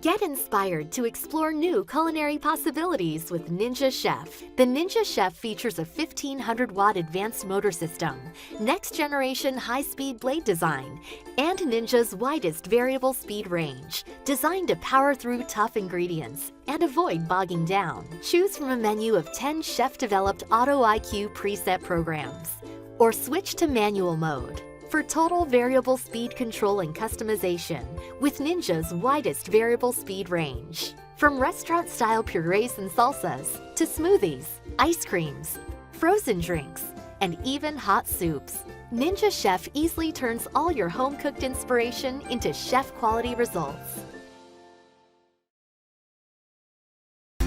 Get inspired to explore new culinary possibilities with Ninja Chef. The Ninja Chef features a 1500-watt advanced motor system, next-generation high-speed blade design, and Ninja's widest variable speed range, designed to power through tough ingredients and avoid bogging down. Choose from a menu of 10 chef-developed Auto IQ preset programs, or switch to manual mode for total variable speed control and customization with Ninja's widest variable speed range. From restaurant-style purees and salsas to smoothies, ice creams, frozen drinks, and even hot soups, Ninja Chef easily turns all your home-cooked inspiration into chef-quality results.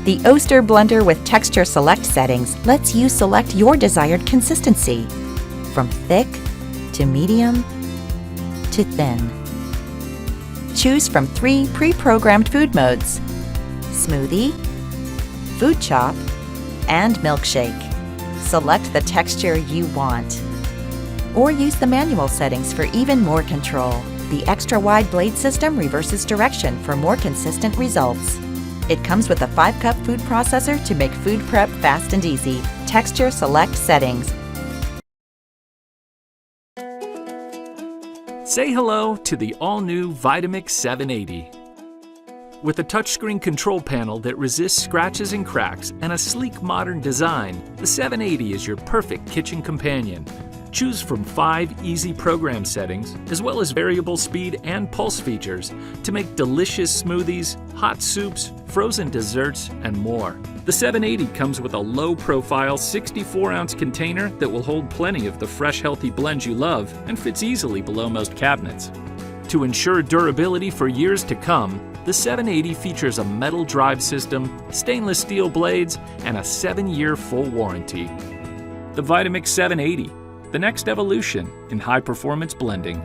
The Oster blender with texture select settings lets you select your desired consistency, from thick to medium to thin. Choose from 3 pre-programmed food modes: smoothie, food chop, and milkshake. Select the texture you want. Or use the manual settings for even more control. The extra-wide blade system reverses direction for more consistent results. It comes with a 5-cup food processor to make food prep fast and easy. Texture select settings. Say hello to the all-new Vitamix 780. With a touchscreen control panel that resists scratches and cracks and a sleek modern design, the 780 is your perfect kitchen companion. Choose from 5 easy program settings, as well as variable speed and pulse features to make delicious smoothies, hot soups, frozen desserts, and more. The 780 comes with a low-profile 64-ounce container that will hold plenty of the fresh, healthy blends you love and fits easily below most cabinets. To ensure durability for years to come, the 780 features a metal drive system, stainless steel blades, and a 7-year full warranty. The Vitamix 780, the next evolution in high-performance blending.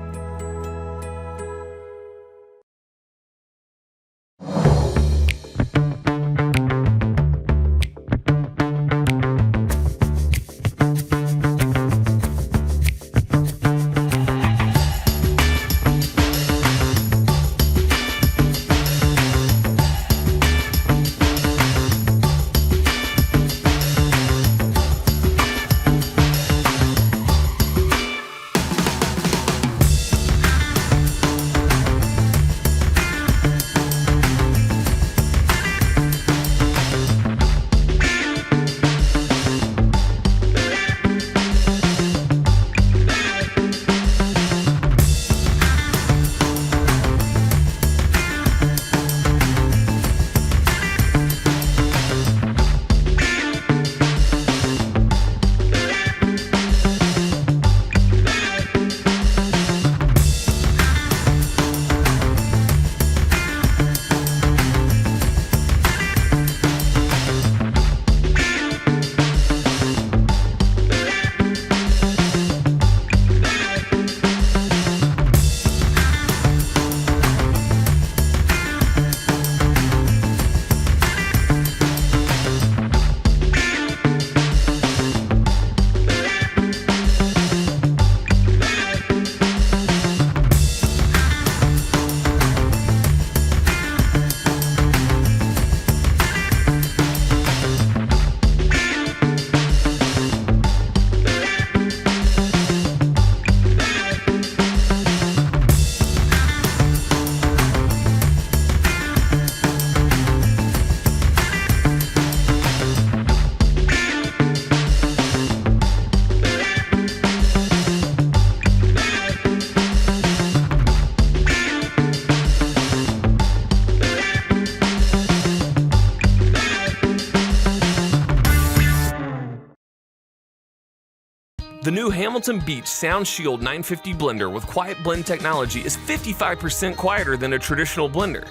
The new Hamilton Beach Sound Shield 950 blender with quiet blend technology is 55% quieter than a traditional blender.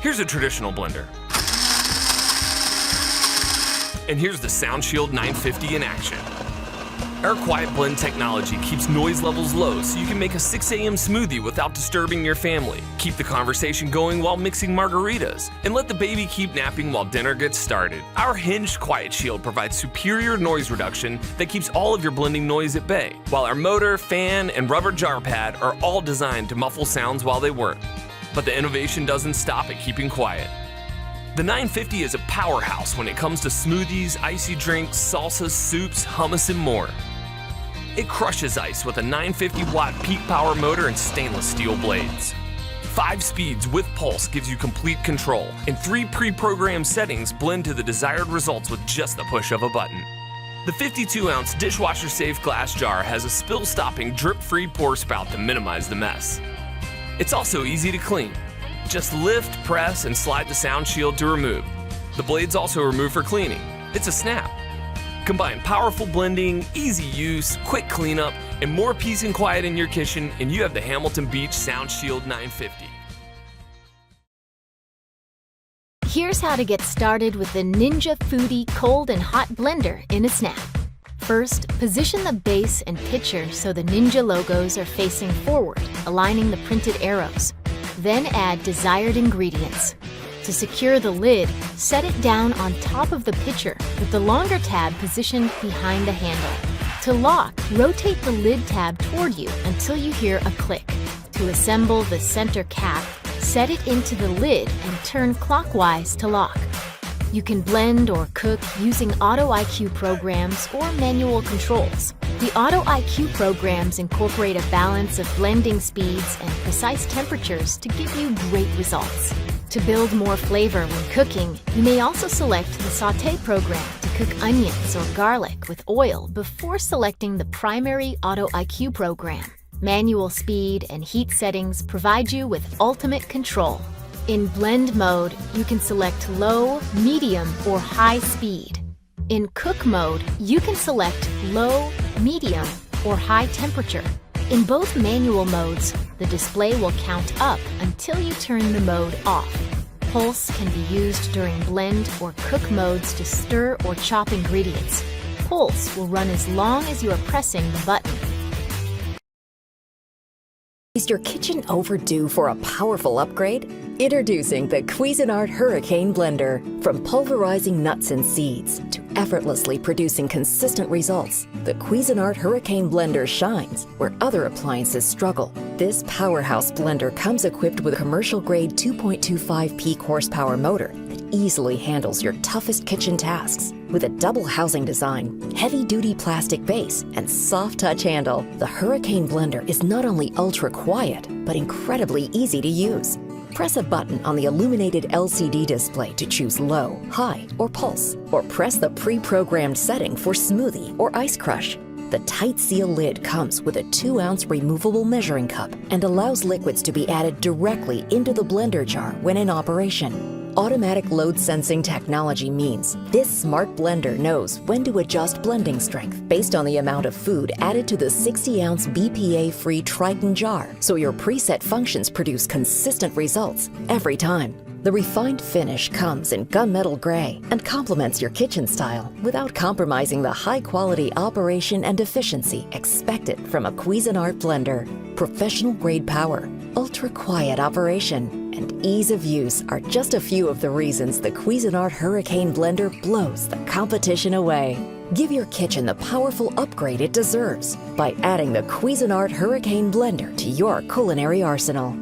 Here's a traditional blender. And here's the Sound Shield 950 in action. Our quiet blend technology keeps noise levels low so you can make a 6 a.m. smoothie without disturbing your family, keep the conversation going while mixing margaritas, and let the baby keep napping while dinner gets started. Our hinged quiet shield provides superior noise reduction that keeps all of your blending noise at bay, while our motor, fan, and rubber jar pad are all designed to muffle sounds while they work. But the innovation doesn't stop at keeping quiet. The 950 is a powerhouse when it comes to smoothies, icy drinks, salsas, soups, hummus, and more. It crushes ice with a 950-watt peak power motor and stainless steel blades. 5 speeds with pulse gives you complete control, and 3 pre-programmed settings blend to the desired results with just the push of a button. The 52-ounce dishwasher-safe glass jar has a spill-stopping, drip-free pour spout to minimize the mess. It's also easy to clean. Just lift, press, and slide the sound shield to remove. The blades also remove for cleaning. It's a snap. Combine powerful blending, easy use, quick cleanup, and more peace and quiet in your kitchen, and you have the Hamilton Beach Sound Shield 950. Here's how to get started with the Ninja Foodie Cold and Hot Blender in a snap. First, position the base and pitcher so the Ninja logos are facing forward, aligning the printed arrows. Then add desired ingredients. To secure the lid, set it down on top of the pitcher with the longer tab positioned behind the handle. To lock, rotate the lid tab toward you until you hear a click. To assemble the center cap, set it into the lid and turn clockwise to lock. You can blend or cook using Auto IQ programs or manual controls. The Auto IQ programs incorporate a balance of blending speeds and precise temperatures to give you great results. To build more flavor when cooking, you may also select the Sauté program to cook onions or garlic with oil before selecting the primary Auto IQ program. Manual speed and heat settings provide you with ultimate control. In blend mode, you can select low, medium, or high speed. In cook mode, you can select low, medium, or high temperature. In both manual modes, the display will count up until you turn the mode off. Pulse can be used during blend or cook modes to stir or chop ingredients. Pulse will run as long as you are pressing the button. Is your kitchen overdue for a powerful upgrade? Introducing the Cuisinart Hurricane Blender. From pulverizing nuts and seeds to effortlessly producing consistent results, the Cuisinart Hurricane Blender shines where other appliances struggle. This powerhouse blender comes equipped with a commercial-grade 2.25 peak horsepower motor that easily handles your toughest kitchen tasks. With a double housing design, heavy-duty plastic base, and soft-touch handle, the Hurricane Blender is not only ultra-quiet, but incredibly easy to use. Press a button on the illuminated LCD display to choose low, high, or pulse, or press the pre-programmed setting for smoothie or ice crush. The tight seal lid comes with a 2-ounce removable measuring cup and allows liquids to be added directly into the blender jar when in operation. Automatic load sensing technology means this smart blender knows when to adjust blending strength based on the amount of food added to the 60-ounce BPA-free Triton jar, so your preset functions produce consistent results every time. The refined finish comes in gunmetal gray and complements your kitchen style without compromising the high-quality operation and efficiency expected from a Cuisinart blender. Professional-grade power, ultra-quiet operation, and ease of use are just a few of the reasons the Cuisinart Hurricane Blender blows the competition away. Give your kitchen the powerful upgrade it deserves by adding the Cuisinart Hurricane Blender to your culinary arsenal.